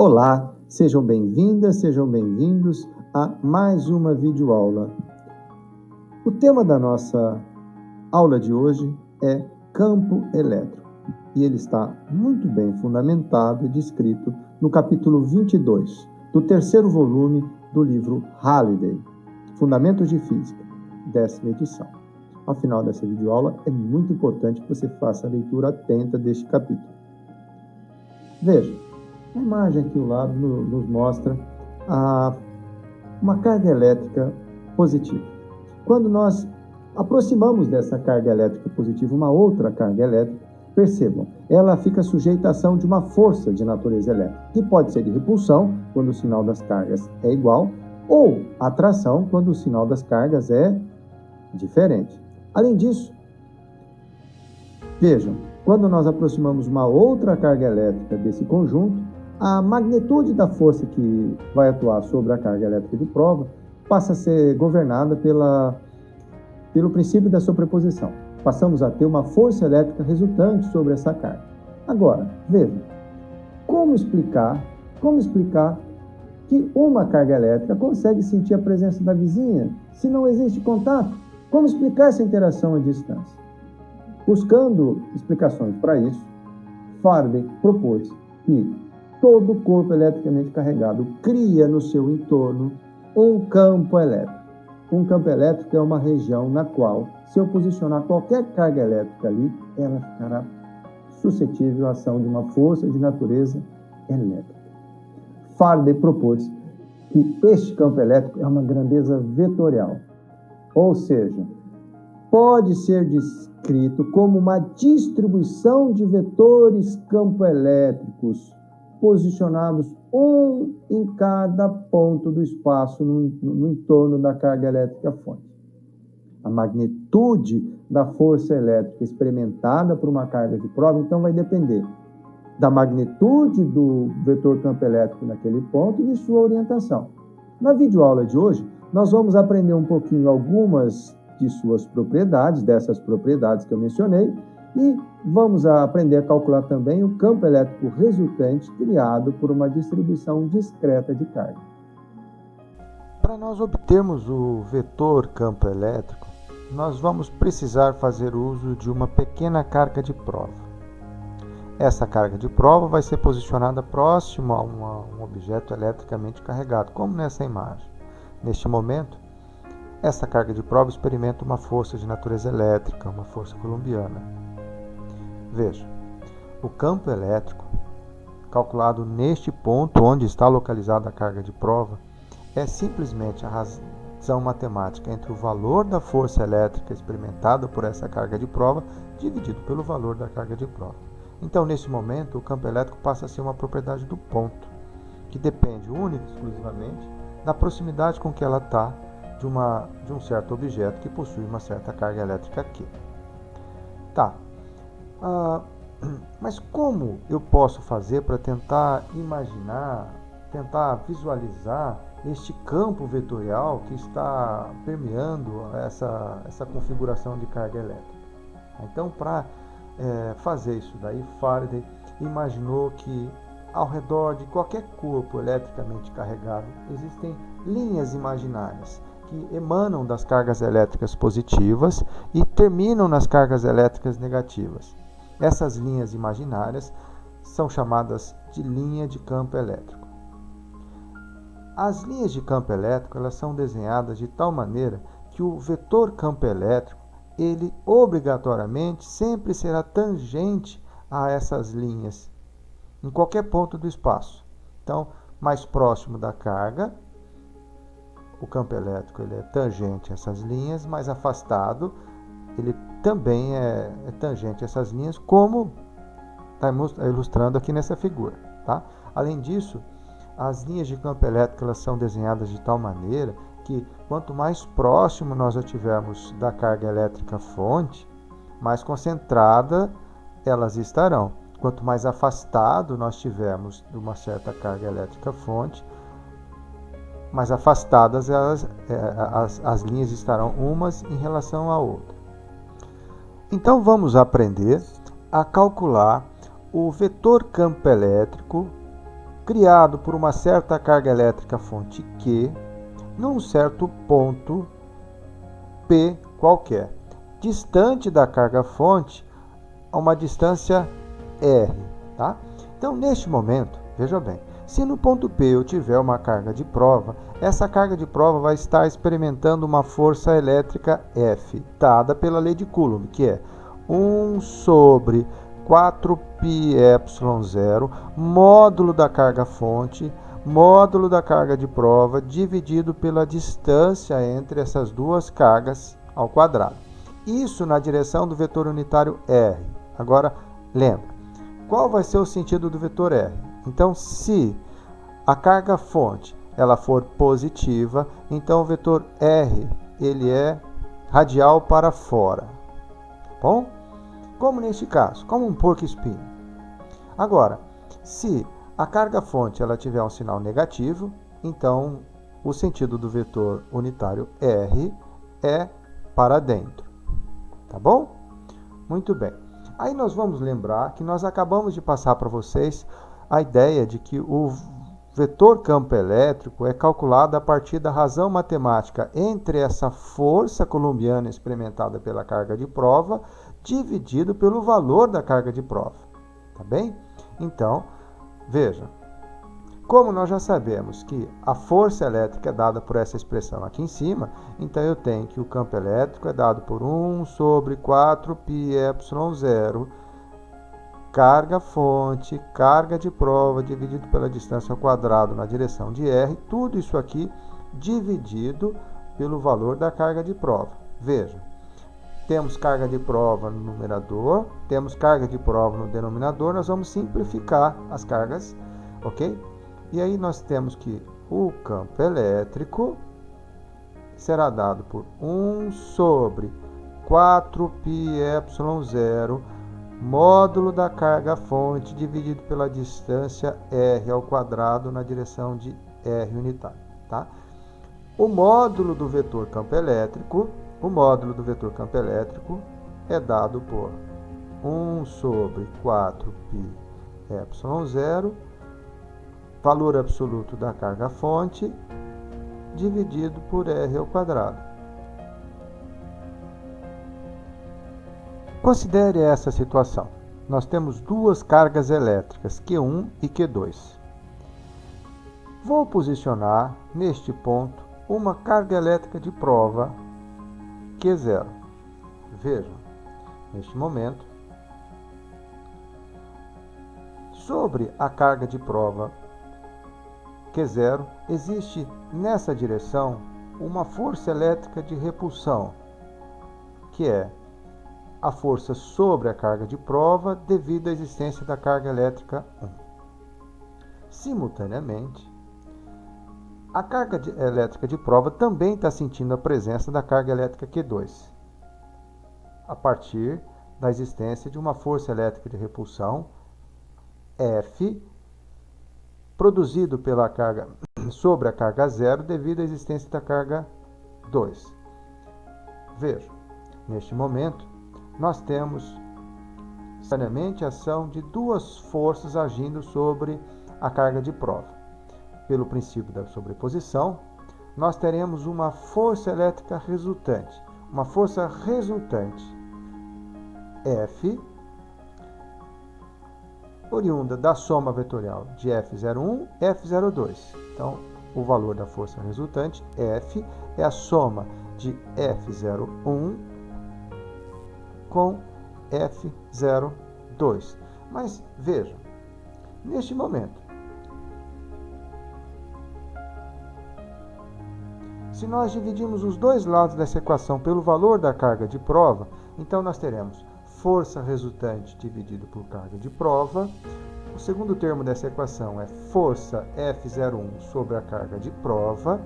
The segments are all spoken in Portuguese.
Olá, sejam bem-vindas, sejam bem-vindos a mais uma videoaula. O tema da nossa aula de hoje é campo elétrico e ele está muito bem fundamentado e descrito no capítulo 22 do terceiro volume do livro Halliday, Fundamentos de Física, 10ª edição. Ao final dessa videoaula, é muito importante que você faça a leitura atenta deste capítulo. Veja, a imagem aqui ao lado nos mostra uma carga elétrica positiva. Quando nós aproximamos dessa carga elétrica positiva uma outra carga elétrica, percebam, ela fica sujeita à ação de uma força de natureza elétrica, que pode ser de repulsão, quando o sinal das cargas é igual, ou atração, quando o sinal das cargas é diferente. Além disso, vejam, quando nós aproximamos uma outra carga elétrica desse conjunto, a magnitude da força que vai atuar sobre a carga elétrica de prova passa a ser governada pelo princípio da sobreposição. Passamos a ter uma força elétrica resultante sobre essa carga. Agora, vejam, como explicar que uma carga elétrica consegue sentir a presença da vizinha se não existe contato? Como explicar essa interação à distância? Buscando explicações para isso, Faraday propôs que todo corpo eletricamente carregado cria no seu entorno um campo elétrico. Um campo elétrico é uma região na qual, se eu posicionar qualquer carga elétrica ali, ela ficará suscetível à ação de uma força de natureza elétrica. Faraday propôs que este campo elétrico é uma grandeza vetorial, ou seja, pode ser descrito como uma distribuição de vetores campo-elétricos posicionados um em cada ponto do espaço no entorno da carga elétrica fonte. A magnitude da força elétrica experimentada por uma carga de prova, então, vai depender da magnitude do vetor campo elétrico naquele ponto e de sua orientação. Na videoaula de hoje, nós vamos aprender um pouquinho algumas de suas propriedades, dessas propriedades que eu mencionei, e vamos aprender a calcular também o campo elétrico resultante criado por uma distribuição discreta de carga. Para nós obtermos o vetor campo elétrico, nós vamos precisar fazer uso de uma pequena carga de prova. Essa carga de prova vai ser posicionada próximo a um objeto eletricamente carregado, como nessa imagem. Neste momento, essa carga de prova experimenta uma força de natureza elétrica, uma força coulombiana. Veja, o campo elétrico, calculado neste ponto onde está localizada a carga de prova, é simplesmente a razão matemática entre o valor da força elétrica experimentada por essa carga de prova dividido pelo valor da carga de prova. Então, nesse momento, o campo elétrico passa a ser uma propriedade do ponto, que depende única e exclusivamente da proximidade com que ela está de um certo objeto que possui uma certa carga elétrica aqui. Tá. Mas como eu posso fazer para tentar imaginar, tentar visualizar este campo vetorial que está permeando essa configuração de carga elétrica? Então, para fazer isso daí, Faraday imaginou que ao redor de qualquer corpo eletricamente carregado existem linhas imaginárias que emanam das cargas elétricas positivas e terminam nas cargas elétricas negativas. Essas linhas imaginárias são chamadas de linha de campo elétrico. As linhas de campo elétrico elas são desenhadas de tal maneira que o vetor campo elétrico ele obrigatoriamente sempre será tangente a essas linhas em qualquer ponto do espaço. Então, mais próximo da carga, o campo elétrico ele é tangente a essas linhas, mais afastado, ele também é tangente a essas linhas, como está ilustrando aqui nessa figura. Tá? Além disso, as linhas de campo elétrico elas são desenhadas de tal maneira que quanto mais próximo nós estivermos da carga elétrica fonte, mais concentrada elas estarão. Quanto mais afastado nós tivermos de uma certa carga elétrica fonte, mais afastadas as linhas estarão umas em relação à outra. Então vamos aprender a calcular o vetor campo elétrico criado por uma certa carga elétrica fonte Q, num certo ponto P qualquer, distante da carga fonte a uma distância R, tá? Então, neste momento, veja bem, se no ponto P eu tiver uma carga de prova, essa carga de prova vai estar experimentando uma força elétrica F, dada pela lei de Coulomb, que é 1 sobre 4πε0, módulo da carga fonte, módulo da carga de prova, dividido pela distância entre essas duas cargas ao quadrado. Isso na direção do vetor unitário R. Agora, lembra, qual vai ser o sentido do vetor R? Então, se a carga fonte ela for positiva, então o vetor R ele é radial para fora. Bom? Como neste caso, como um porco-espinho. Agora, se a carga fonte ela tiver um sinal negativo, então o sentido do vetor unitário R é para dentro. Tá bom? Muito bem. Aí nós vamos lembrar que nós acabamos de passar para vocês a ideia de que o vetor campo elétrico é calculado a partir da razão matemática entre essa força coulombiana experimentada pela carga de prova dividido pelo valor da carga de prova. Tá bem? Então, veja, como nós já sabemos que a força elétrica é dada por essa expressão aqui em cima, então eu tenho que o campo elétrico é dado por 1 sobre 4πε0, carga fonte, carga de prova, dividido pela distância ao quadrado na direção de R, tudo isso aqui dividido pelo valor da carga de prova. Veja, temos carga de prova no numerador, temos carga de prova no denominador, nós vamos simplificar as cargas, ok? E aí nós temos que o campo elétrico será dado por 1 sobre 4πε0, módulo da carga fonte dividido pela distância R ao quadrado na direção de R unitário, tá? O módulo do vetor campo elétrico é dado por 1 sobre 4πε0, valor absoluto da carga fonte, dividido por R ao quadrado. Considere essa situação. Nós temos duas cargas elétricas, Q1 e Q2. Vou posicionar neste ponto uma carga elétrica de prova Q0. Vejam, neste momento, sobre a carga de prova Q0, existe nessa direção uma força elétrica de repulsão, que é a força sobre a carga de prova devido à existência da carga elétrica 1. Simultaneamente, a carga elétrica de prova também está sentindo a presença da carga elétrica Q2, a partir da existência de uma força elétrica de repulsão F, produzido pela carga sobre a carga 0 devido à existência da carga 2. Veja, neste momento, nós temos simultaneamente a ação de duas forças agindo sobre a carga de prova. Pelo princípio da sobreposição, nós teremos uma força elétrica resultante. Uma força resultante F, oriunda da soma vetorial de F01 e F02. Então, o valor da força resultante, F, é a soma de F01 com F02. Mas, veja, neste momento, se nós dividirmos os dois lados dessa equação pelo valor da carga de prova, então nós teremos força resultante dividido por carga de prova. O segundo termo dessa equação é força F01 sobre a carga de prova. O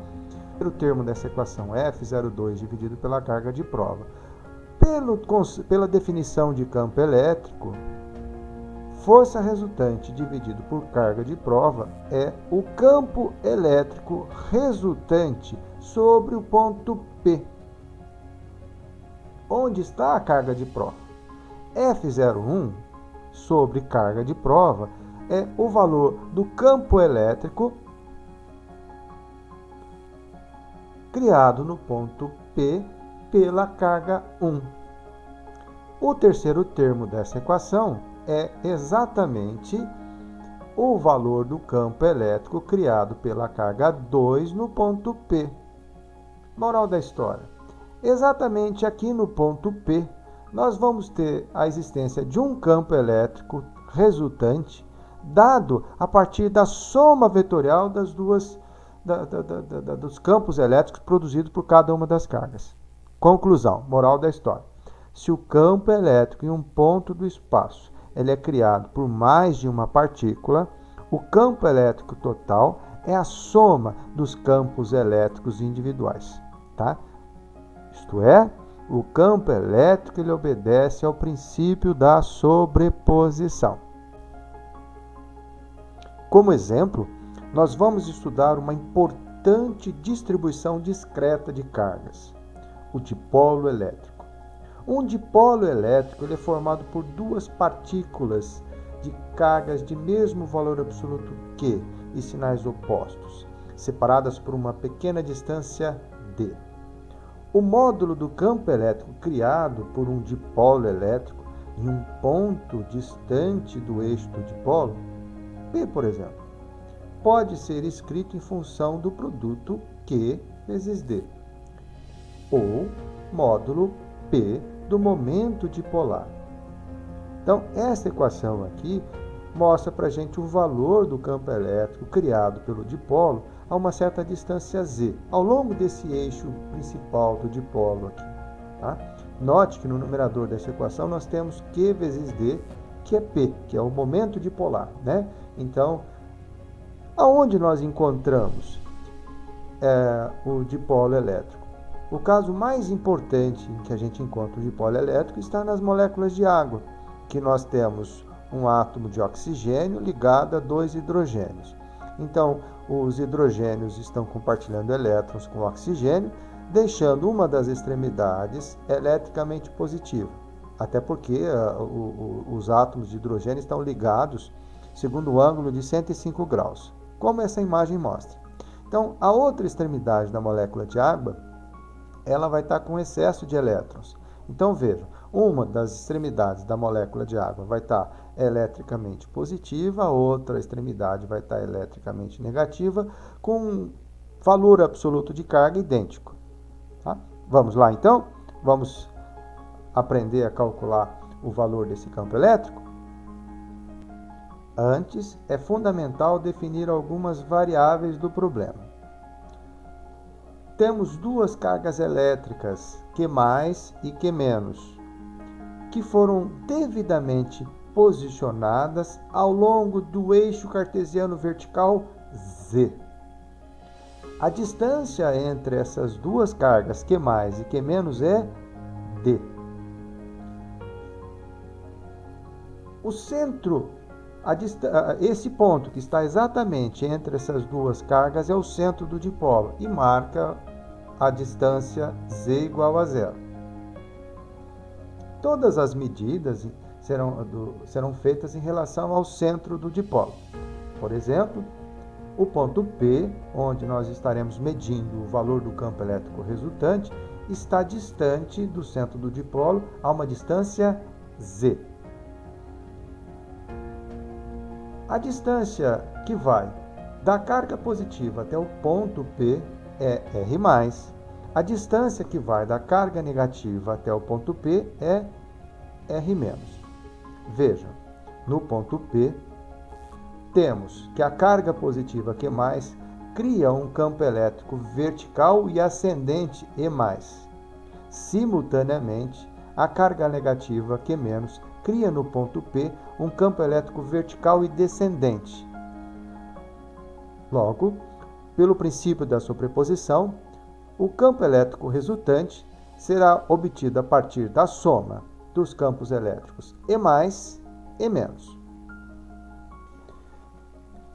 primeiro termo dessa equação é F02 dividido pela carga de prova. Pela definição de campo elétrico, força resultante dividido por carga de prova é o campo elétrico resultante sobre o ponto P, onde está a carga de prova. F01 sobre carga de prova é o valor do campo elétrico criado no ponto P pela carga 1. O terceiro termo dessa equação é exatamente o valor do campo elétrico criado pela carga 2 no ponto P. Moral da história: exatamente aqui no ponto P, nós vamos ter a existência de um campo elétrico resultante dado a partir da soma vetorial das dos campos elétricos produzidos por cada uma das cargas. Conclusão, moral da história: se o campo elétrico em um ponto do espaço ele é criado por mais de uma partícula, o campo elétrico total é a soma dos campos elétricos individuais, tá? Isto é, o campo elétrico ele obedece ao princípio da sobreposição. Como exemplo, nós vamos estudar uma importante distribuição discreta de cargas, o dipolo elétrico. Um dipolo elétrico ele é formado por duas partículas de cargas de mesmo valor absoluto Q e sinais opostos, separadas por uma pequena distância d. O módulo do campo elétrico criado por um dipolo elétrico em um ponto distante do eixo do dipolo, P, por exemplo, pode ser escrito em função do produto Q vezes D, ou módulo P do momento dipolar. Então, essa equação aqui mostra para a gente o valor do campo elétrico criado pelo dipolo a uma certa distância z, ao longo desse eixo principal do dipolo aqui. Tá? Note que no numerador dessa equação nós temos Q vezes D, que é P, que é o momento dipolar, né? Então, aonde nós encontramos o dipolo elétrico? O caso mais importante em que a gente encontra o dipolo elétrico está nas moléculas de água, que nós temos um átomo de oxigênio ligado a dois hidrogênios. Então, os hidrogênios estão compartilhando elétrons com o oxigênio, deixando uma das extremidades eletricamente positiva, até porque os átomos de hidrogênio estão ligados segundo o ângulo de 105 graus, como essa imagem mostra. Então, a outra extremidade da molécula de água, ela vai estar com excesso de elétrons. Então, vejam, uma das extremidades da molécula de água vai estar eletricamente positiva, a outra extremidade vai estar eletricamente negativa, com um valor absoluto de carga idêntico. Tá? Vamos lá, então? Vamos aprender a calcular o valor desse campo elétrico? Antes, é fundamental definir algumas variáveis do problema. Temos duas cargas elétricas, Q+ e Q-, que foram devidamente posicionadas ao longo do eixo cartesiano vertical Z. A distância entre essas duas cargas, Q+ e Q- é D. O centro, esse ponto que está exatamente entre essas duas cargas é o centro do dipolo e marca a distância Z igual a 0. Todas as medidas serão feitas em relação ao centro do dipolo. Por exemplo, o ponto P, onde nós estaremos medindo o valor do campo elétrico resultante, está distante do centro do dipolo a uma distância Z. A distância que vai da carga positiva até o ponto P é R+, a distância que vai da carga negativa até o ponto P é R-. Vejam, no ponto P, temos que a carga positiva Q+ cria um campo elétrico vertical e ascendente E+. Simultaneamente, a carga negativa Q- cria no ponto P um campo elétrico vertical e descendente. Logo, pelo princípio da sobreposição, o campo elétrico resultante será obtido a partir da soma dos campos elétricos E+, E-.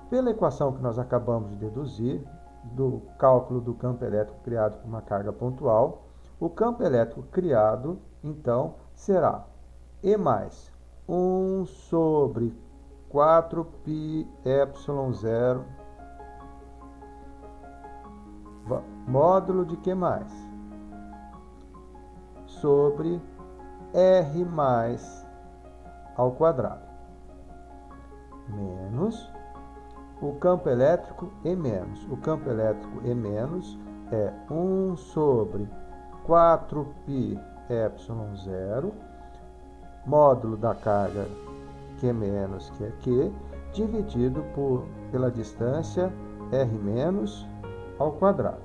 Pela equação que nós acabamos de deduzir, do cálculo do campo elétrico criado por uma carga pontual, o campo elétrico criado, então, será E+1/4 4πε0 módulo de que mais? Sobre R mais ao quadrado, menos o campo elétrico E menos. O campo elétrico E menos é 1 sobre 4πε0, módulo da carga Q menos, que é Q, dividido pela distância R menos ao quadrado.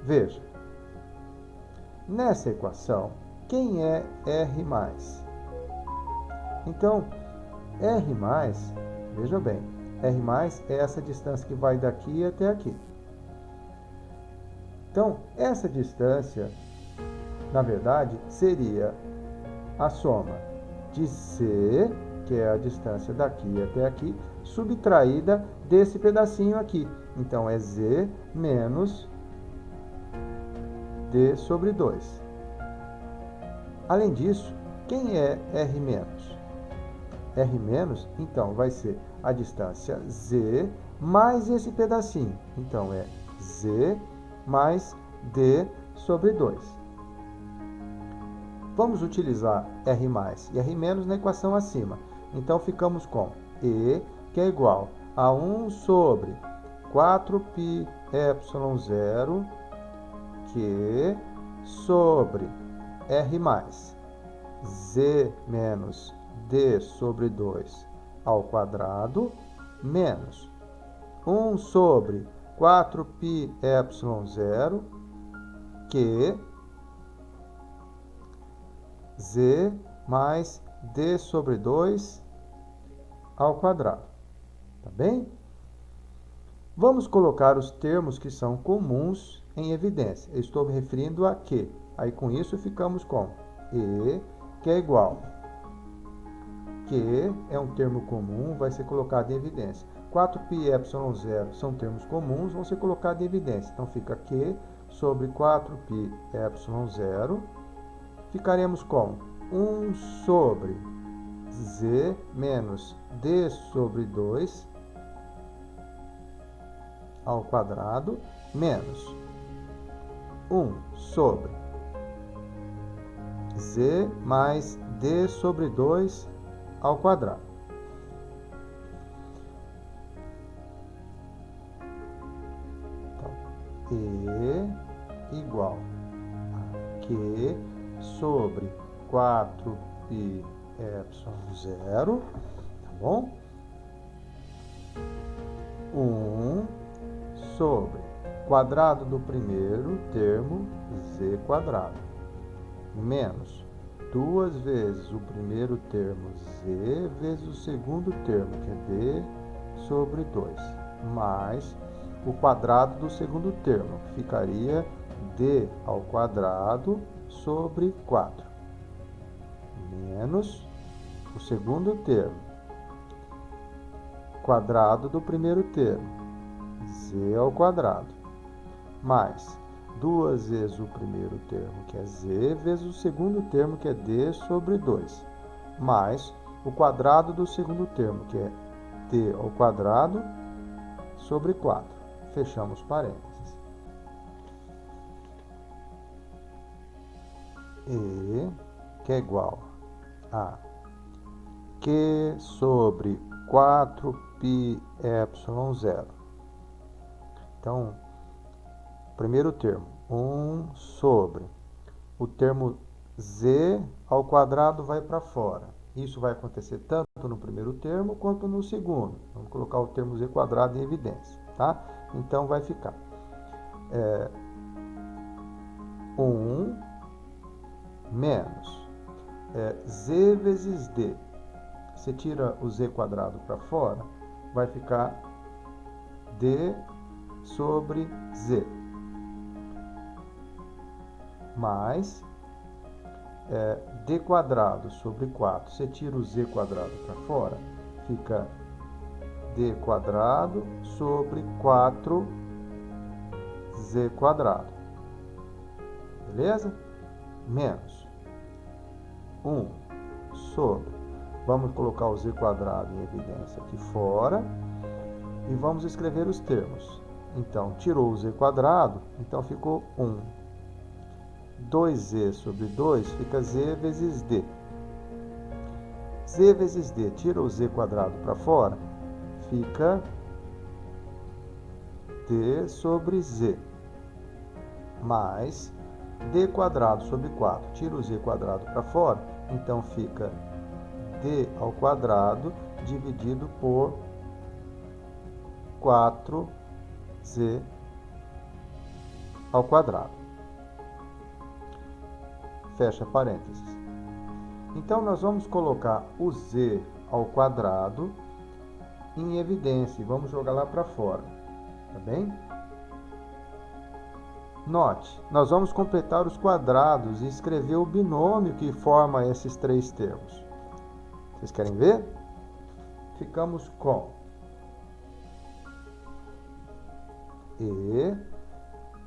Veja, nessa equação, quem é R mais? Então, R mais, veja bem, R mais é essa distância que vai daqui até aqui. Então, essa distância, na verdade, seria a soma de C, que é a distância daqui até aqui, subtraída desse pedacinho aqui. Então, é Z menos D sobre 2. Além disso, quem é R menos? R menos, então, vai ser a distância Z mais esse pedacinho. Então, é Z mais D sobre 2. Vamos utilizar R mais e R menos na equação acima. Então, ficamos com E, que é igual a 1 sobre 4πε0, Q sobre R mais Z menos D sobre 2 ao quadrado, menos 1 sobre 4πε0, Q Z mais D sobre 2 ao quadrado. Tá bem? Vamos colocar os termos que são comuns em evidência. Eu estou me referindo a Q. Aí, com isso, ficamos com E, que é igual. Q é um termo comum, vai ser colocado em evidência. 4πε0 são termos comuns, vão ser colocados em evidência. Então, fica Q sobre 4πε0. Ficaremos com 1 sobre Z menos D sobre 2 ao quadrado, menos 1 sobre Z mais D sobre 2 ao quadrado. Então, E igual a Q sobre 4πε0, tá bom? 1 sobre quadrado do primeiro termo, Z quadrado, menos 2 vezes o primeiro termo, Z, vezes o segundo termo, que é D sobre 2, mais o quadrado do segundo termo, que ficaria D ao quadrado sobre 4, menos o segundo termo, quadrado do primeiro termo, Z ao quadrado, mais 2 vezes o primeiro termo, que é Z, vezes o segundo termo, que é D sobre 2, mais o quadrado do segundo termo, que é D ao quadrado sobre 4. Fechamos parênteses. E, que é igual a Q sobre 4πε0. Então, primeiro termo, 1 sobre o termo Z ao quadrado vai para fora. Isso vai acontecer tanto no primeiro termo quanto no segundo. Vamos colocar o termo Z quadrado em evidência, tá? Então, vai ficar 1 menos Z vezes D. Você tira o Z quadrado para fora, vai ficar D sobre Z. Mais D quadrado sobre 4. Você tira o Z quadrado para fora, fica D quadrado sobre 4Z quadrado. Beleza? Menos 1 sobre Vamos colocar o z quadrado em evidência aqui fora e vamos escrever os termos. Então, tirou o z quadrado, então ficou 1. 2z sobre 2 fica z vezes d. Z vezes d, tira o z quadrado para fora, fica d sobre z, mais d quadrado sobre 4, tira o z quadrado para fora, então fica d ao quadrado dividido por 4z ao quadrado. Fecha parênteses. Então, nós vamos colocar o z ao quadrado em evidência e vamos jogar lá para fora, tá bem? Note, nós vamos completar os quadrados e escrever o binômio que forma esses três termos. Vocês querem ver? Ficamos com E,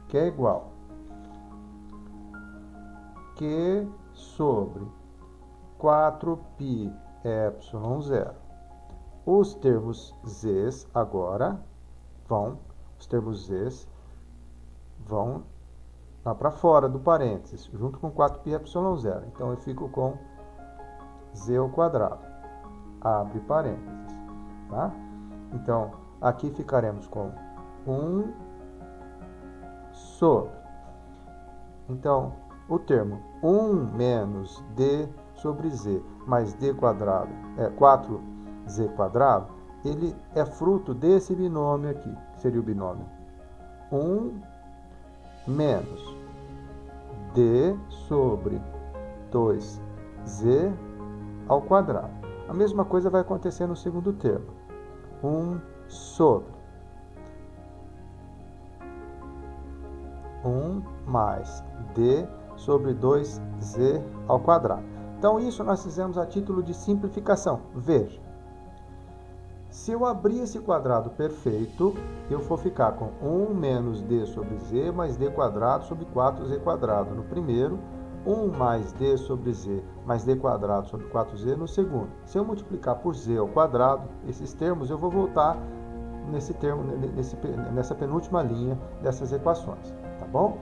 que é igual Q sobre 4π epsilon 0. Os termos z's agora vão lá para fora do parênteses, junto com 4π epsilon 0. Então, eu fico com z ao quadrado. Abre parênteses, tá? Então, aqui ficaremos com 1 sobre. Então, o termo 1 menos d sobre z mais d quadrado, 4z quadrado, ele é fruto desse binômio aqui, que seria o binômio 1 menos d sobre 2z ao quadrado. A mesma coisa vai acontecer no segundo termo. 1 sobre 1 mais d sobre 2z ao quadrado. Então, isso nós fizemos a título de simplificação. Veja, se eu abrir esse quadrado perfeito, eu vou ficar com 1 menos d sobre z mais d quadrado sobre 4z quadrado no primeiro, 1 mais d sobre z mais d quadrado sobre 4z no segundo. Se eu multiplicar por z ao quadrado, esses termos, eu vou voltar nessa penúltima linha dessas equações, tá bom?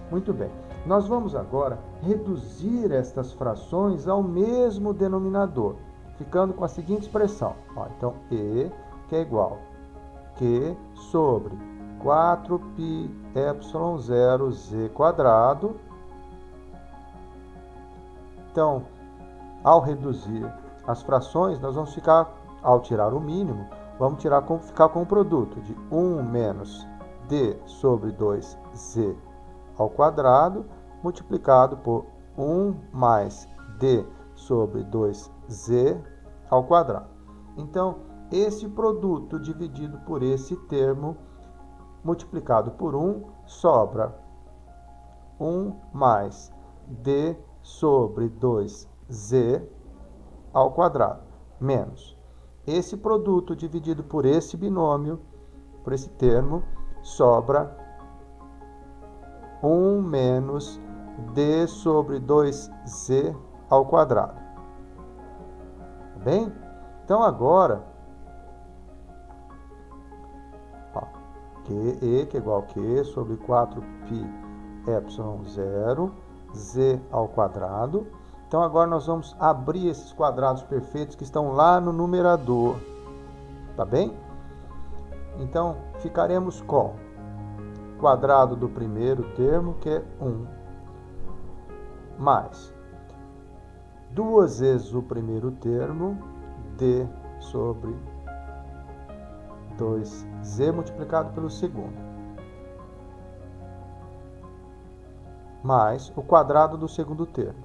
Muito bem. Nós vamos agora reduzir estas frações ao mesmo denominador, ficando com a seguinte expressão. Então, E, que é igual Q sobre 4π epsilon 0 z quadrado. Então, ao reduzir as frações, nós vamos ficar, ao tirar o mínimo, vamos ficar com o produto de 1 menos d sobre 2z ao quadrado, multiplicado por 1 mais d sobre 2z ao quadrado. Então, esse produto dividido por esse termo, multiplicado por 1, sobra 1 mais d sobre 2z ao quadrado, menos esse produto dividido por esse binômio, por esse termo, sobra 1 menos d sobre 2z ao quadrado. Tá bem? Então, agora, QE, que é igual a Q sobre 4π epsilon 0, z ao quadrado. Então, agora nós vamos abrir esses quadrados perfeitos que estão lá no numerador. Tá bem? Então, ficaremos com quadrado do primeiro termo, que é 1, mais 2 vezes o primeiro termo, d sobre 2z multiplicado pelo segundo, mais o quadrado do segundo termo,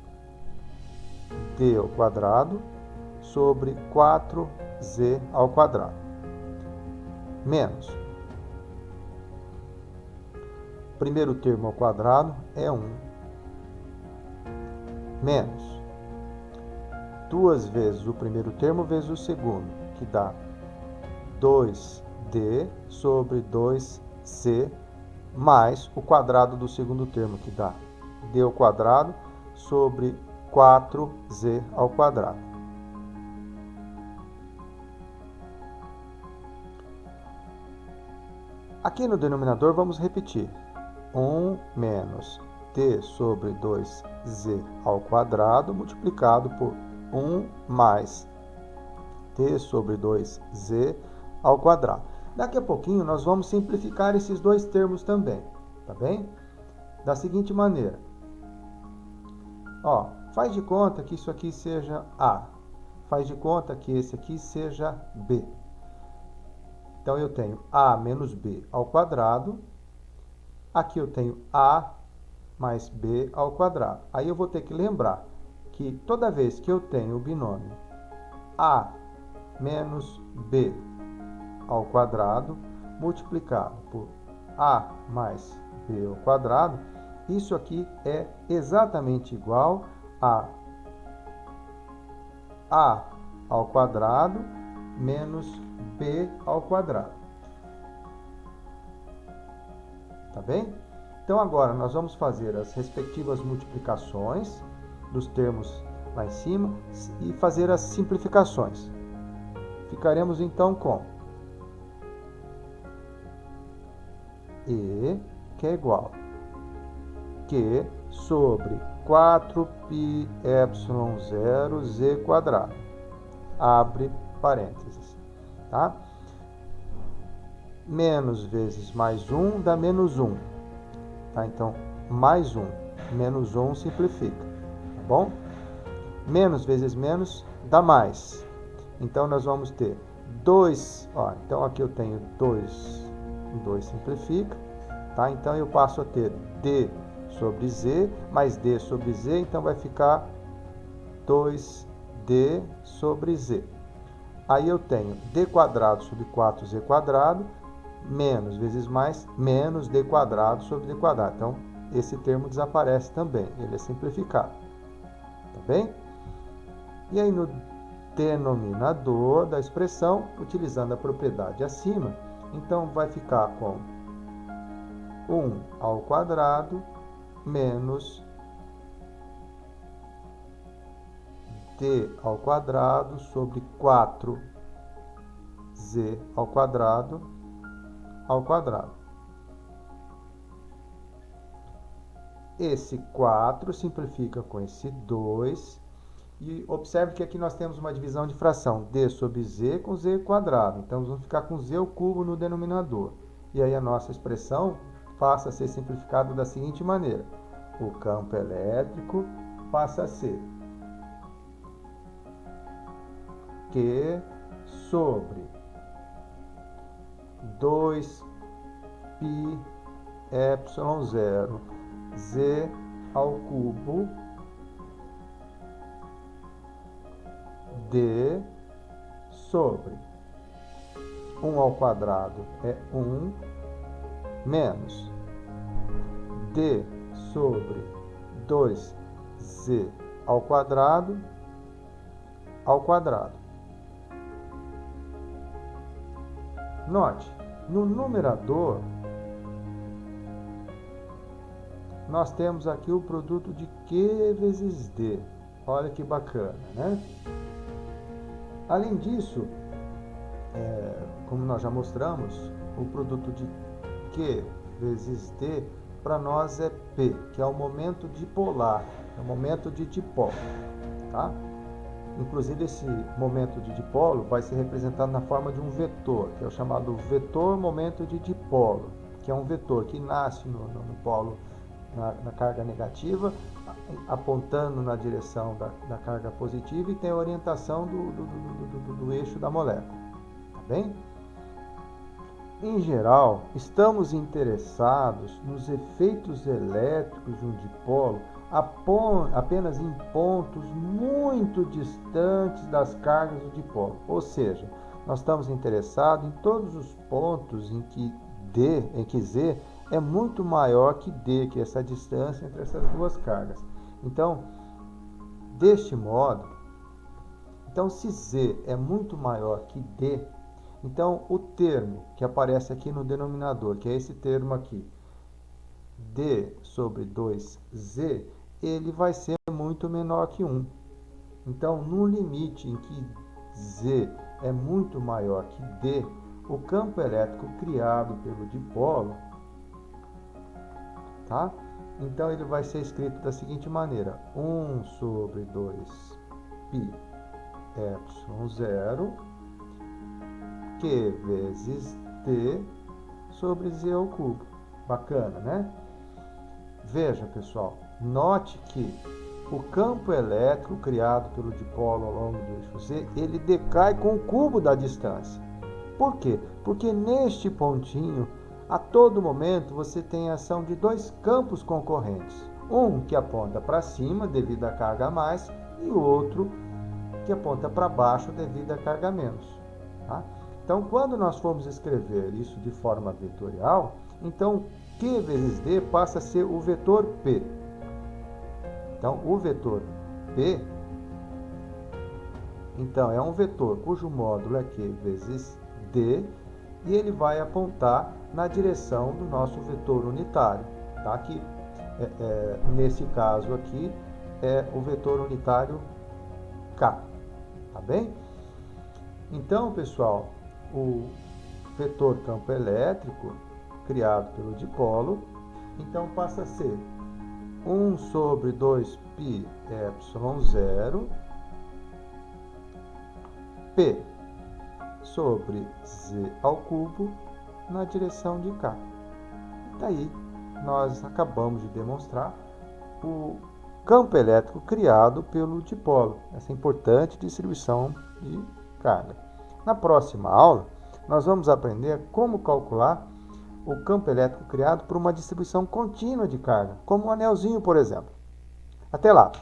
d ao quadrado sobre 4z ao quadrado, menos primeiro termo ao quadrado é 1, menos 2 vezes o primeiro termo vezes o segundo, que dá 2d sobre 2c, mais o quadrado do segundo termo, que dá d ao quadrado sobre 4z ao quadrado. Aqui no denominador vamos repetir. 1 menos t sobre 2z ao quadrado multiplicado por 1 mais t sobre 2z ao quadrado. Daqui a pouquinho nós vamos simplificar esses dois termos também, tá bem? Da seguinte maneira. Ó, faz de conta que isso aqui seja A. Faz de conta que esse aqui seja B. Então, eu tenho A menos B ao quadrado. Aqui eu tenho A mais B ao quadrado. Aí eu vou ter que lembrar que toda vez que eu tenho o binômio A menos B ao quadrado multiplicado por A mais B ao quadrado, isso aqui é exatamente igual a A ao quadrado menos B ao quadrado. Tá bem? Então, agora nós vamos fazer as respectivas multiplicações dos termos lá em cima e fazer as simplificações. Ficaremos, então, com E, que é igual a Q sobre 4πε0 z quadrado. Abre parênteses. Tá? Menos vezes mais 1 dá menos 1. Tá? Então, mais 1. Menos 1 simplifica. Tá bom? Menos vezes menos dá mais. Então, nós vamos ter 2. Ó, então, aqui eu tenho 2. 2 simplifica. Tá? Então, eu passo a ter d sobre z, mais d sobre z. Então, vai ficar 2d sobre z. Aí, eu tenho d quadrado sobre 4z quadrado, menos vezes mais, menos d quadrado sobre d quadrado. Então, esse termo desaparece também, ele é simplificado. Tá bem? E aí, no denominador da expressão, utilizando a propriedade acima, então, vai ficar com 1 ao quadrado menos d ao quadrado sobre 4z ao quadrado. Esse 4 simplifica com esse 2. E observe que aqui nós temos uma divisão de fração, d sobre z com z quadrado. Então, vamos ficar com z ao cubo no denominador. E aí, a nossa expressão passa a ser simplificada da seguinte maneira. O campo elétrico passa a ser Q sobre 2πε0 z ao cubo d sobre 1 ao quadrado é 1 menos d sobre 2z ao quadrado. Note, no numerador, nós temos aqui o produto de Q vezes D. Olha que bacana, né? Além disso, como nós já mostramos, o produto de Q vezes D, para nós é P, que é o momento dipolar, é o momento de dipolo, tá? Inclusive, esse momento de dipolo vai ser representado na forma de um vetor, que é o chamado vetor momento de dipolo, que é um vetor que nasce no polo, na carga negativa, apontando na direção da carga positiva e tem a orientação do eixo da molécula. Tá bem? Em geral, estamos interessados nos efeitos elétricos de um dipolo apenas em pontos muito distantes das cargas do dipolo. Ou seja, nós estamos interessados em todos os pontos em que Z é muito maior que D, que é essa distância entre essas duas cargas. Então, deste modo, se Z é muito maior que D, então o termo que aparece aqui no denominador, que é esse termo aqui, D sobre 2Z, ele vai ser muito menor que 1. Então, no limite em que Z é muito maior que D, o campo elétrico criado pelo dipolo, tá? Então ele vai ser escrito da seguinte maneira: 1 sobre 2 π epsilon 0 Q vezes D sobre Z ao cubo. Bacana, né? Veja, pessoal, note que o campo elétrico criado pelo dipolo ao longo do eixo Z, ele decai com o cubo da distância. Por quê? Porque neste pontinho, a todo momento, você tem a ação de dois campos concorrentes. Um que aponta para cima devido à carga a mais e o outro que aponta para baixo devido à carga a menos. Tá? Então, quando nós formos escrever isso de forma vetorial, então Q vezes D passa a ser o vetor P. Então, o vetor P, então, é um vetor cujo módulo é Q vezes D e ele vai apontar na direção do nosso vetor unitário, tá? Que nesse caso aqui é o vetor unitário K, tá bem? Então, pessoal, o vetor campo elétrico criado pelo dipolo, então passa a ser 1 sobre 2 π epsilon 0 P sobre Z ao cubo na direção de K. Daí, nós acabamos de demonstrar o campo elétrico criado pelo dipolo, essa importante distribuição de carga. Na próxima aula, nós vamos aprender como calcular o campo elétrico criado por uma distribuição contínua de carga, como um anelzinho, por exemplo. Até lá!